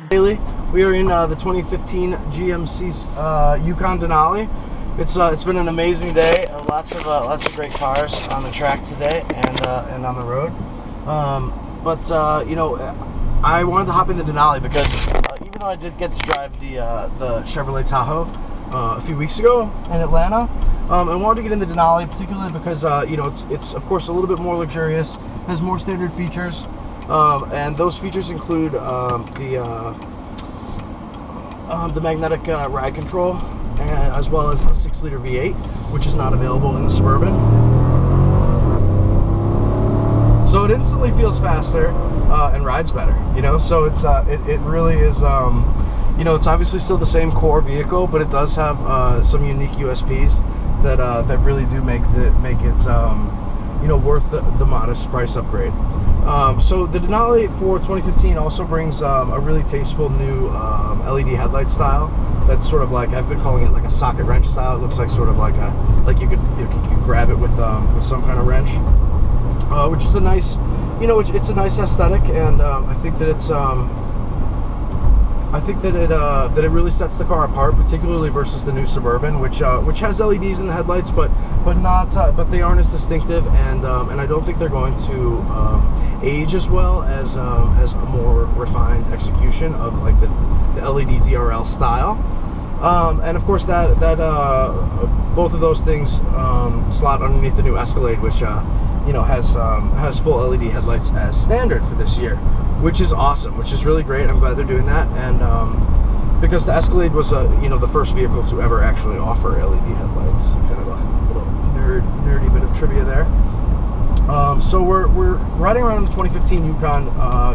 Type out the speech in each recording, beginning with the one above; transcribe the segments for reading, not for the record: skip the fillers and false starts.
Daily. We are in the 2015 GMC Yukon Denali. It's been an amazing day. Lots of great cars on the track today and on the road. You know, I wanted to hop in the Denali because even though I did get to drive the Chevrolet Tahoe a few weeks ago in Atlanta, I wanted to get in the Denali particularly because you know, it's of course a little bit more luxurious, has more standard features, and those features include the magnetic ride control, and as well as a 6-liter V8, which is not available in the Suburban. So it instantly feels faster and rides better, you know. So it's it really is, you know, it's obviously still the same core vehicle, but it does have some unique USPs that really do make it you know, worth the modest price upgrade. So the Denali for 2015 also brings a really tasteful new LED headlight style. That's sort of like, I've been calling it like a socket wrench style. It looks like sort of like you could grab it with some kind of wrench, which is a nice, you know, it's a nice aesthetic, and I think that it's that it really sets the car apart, particularly versus the new Suburban, which has LEDs in the headlights, but they aren't as distinctive, and I don't think they're going to age as well as a more refined execution of like the LED DRL style. And of course that both of those things slot underneath the new Escalade, which you know, has full LED headlights as standard for this year, which is awesome, which is really great. I'm glad they're doing that, and because the Escalade was you know, the first vehicle to ever actually offer LED headlights. Kind of a little nerdy bit of trivia there. So we're riding around the 2015 Yukon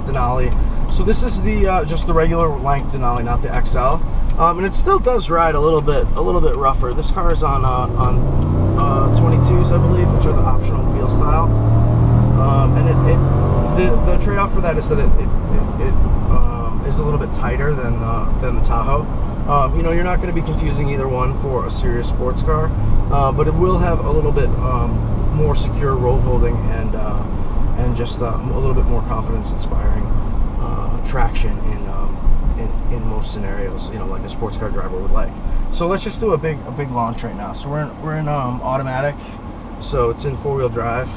Denali. So this is the just the regular length Denali, not the XL, and it still does ride a little bit rougher. This car is on 22s, I believe, which are the optional wheel style, and the trade-off for that is that it is a little bit tighter than the Tahoe. You know, you're not going to be confusing either one for a serious sports car, but it will have a little bit more secure road holding and just a little bit more confidence-inspiring traction in most scenarios, you know, like a sports car driver would like. So let's just do a big launch right now. So we're in automatic, so it's in 4-wheel drive.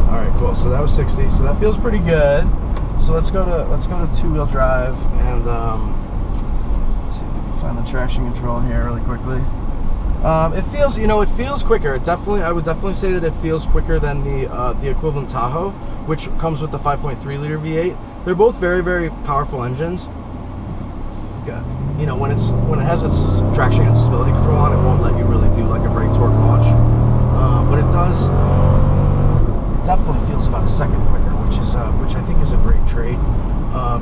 All right, cool. So that was 60. So that feels pretty good. So let's go to 2-wheel drive, and let's see if we can find the traction control here really quickly. It feels, you know, it feels quicker. I would definitely say that it feels quicker than the equivalent Tahoe, which comes with the 5.3-liter V8. They're both very, very powerful engines. You know, when it has its traction and stability control on, it won't let you really do like a brake torque launch, but it does. It definitely feels about a second quicker, which I think is a great trade,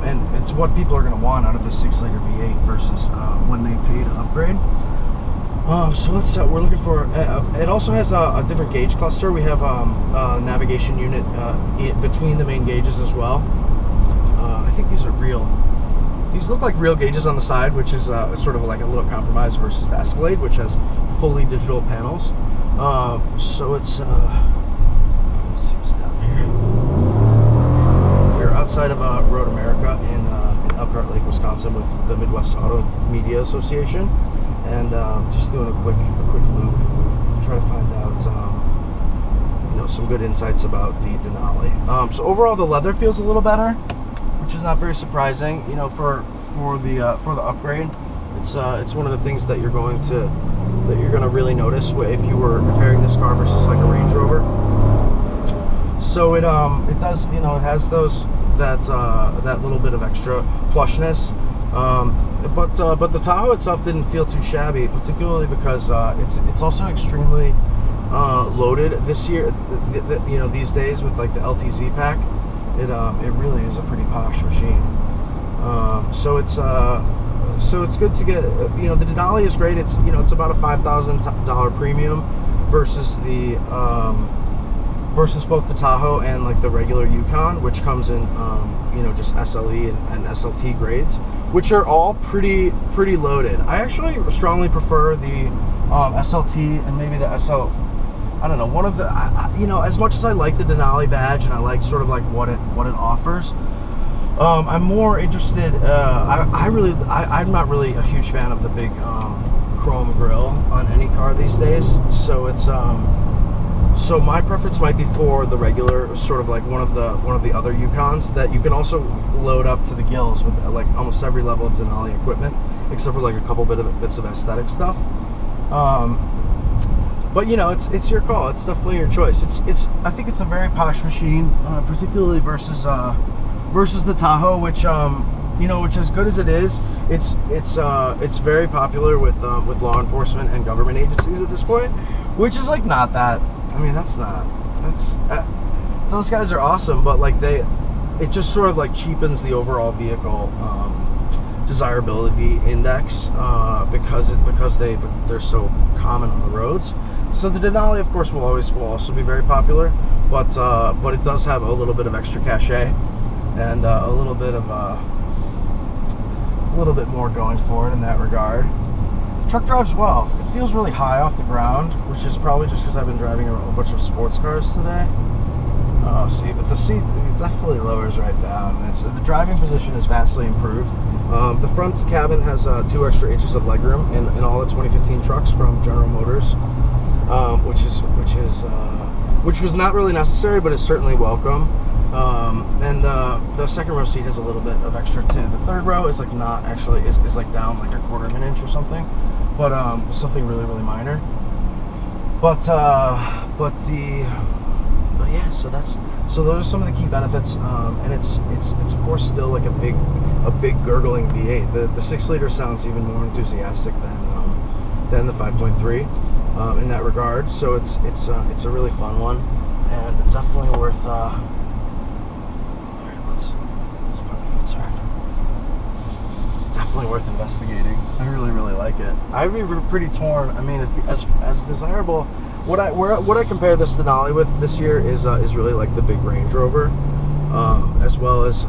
and it's what people are going to want out of this 6-liter V8 versus when they pay to upgrade. So we're looking for, it also has a different gauge cluster. We have a navigation unit between the main gauges as well. I think these look like real gauges on the side, which is sort of like a little compromise versus the Escalade, which has fully digital panels. So it's, let's see what's down here. We're outside of Road America in Elkhart Lake, Wisconsin, with the Midwest Auto Media Association. And just doing a quick loop, try to find out you know, some good insights about the Denali. So overall, the leather feels a little better, which is not very surprising. You know, for the upgrade, it's one of the things that you're going to really notice if you were comparing this car versus like a Range Rover. So it does, you know, it has that little bit of extra plushness. But the Tahoe itself didn't feel too shabby, particularly because it's also extremely loaded this year. You know, these days with like the LTZ pack, it really is a pretty posh machine. So it's good to get. You know, the Denali is great. It's, you know, it's about a $5,000 premium versus the versus both the Tahoe and like the regular Yukon, which comes in you know, just SLE and SLT grades, which are all pretty loaded. I actually strongly prefer the SLT and maybe the SL. I don't know, one of the, you know, as much as I like the Denali badge and I like sort of like what it offers, I'm more interested. I'm not really a huge fan of the big chrome grille on any car these days. So it's so my preference might be for the regular, sort of like one of the other Yukons that you can also load up to the gills with like almost every level of Denali equipment, except for like a couple bits of aesthetic stuff. But you know, it's your call. It's definitely your choice. I think it's a very posh machine, particularly versus the Tahoe, which you know, which as good as it is, it's very popular with law enforcement and government agencies at this point, which is like not that. I mean, those guys are awesome, but like it just sort of like cheapens the overall vehicle desirability index because they're so common on the roads. So the Denali, of course, will also be very popular, but it does have a little bit of extra cachet and a little bit more going for it in that regard. Truck drives well. It feels really high off the ground, which is probably just because I've been driving a bunch of sports cars today. See, but the seat definitely lowers right down. The driving position is vastly improved. The front cabin has 2 extra inches of legroom in all the 2015 trucks from General Motors, which was not really necessary, but is certainly welcome. And the second row seat has a little bit of extra too. The third row is like not actually is like down like a quarter of an inch or something, but something really minor. But yeah, so those are some of the key benefits, and it's of course still like a big gurgling V8. The 6-liter sounds even more enthusiastic than the 5.3 in that regard. So it's a really fun one, and definitely worth. Definitely worth investigating. I really like it. I'd be pretty torn. I mean, as desirable, what I compare this Denali with this year is really like the big Range Rover, as well as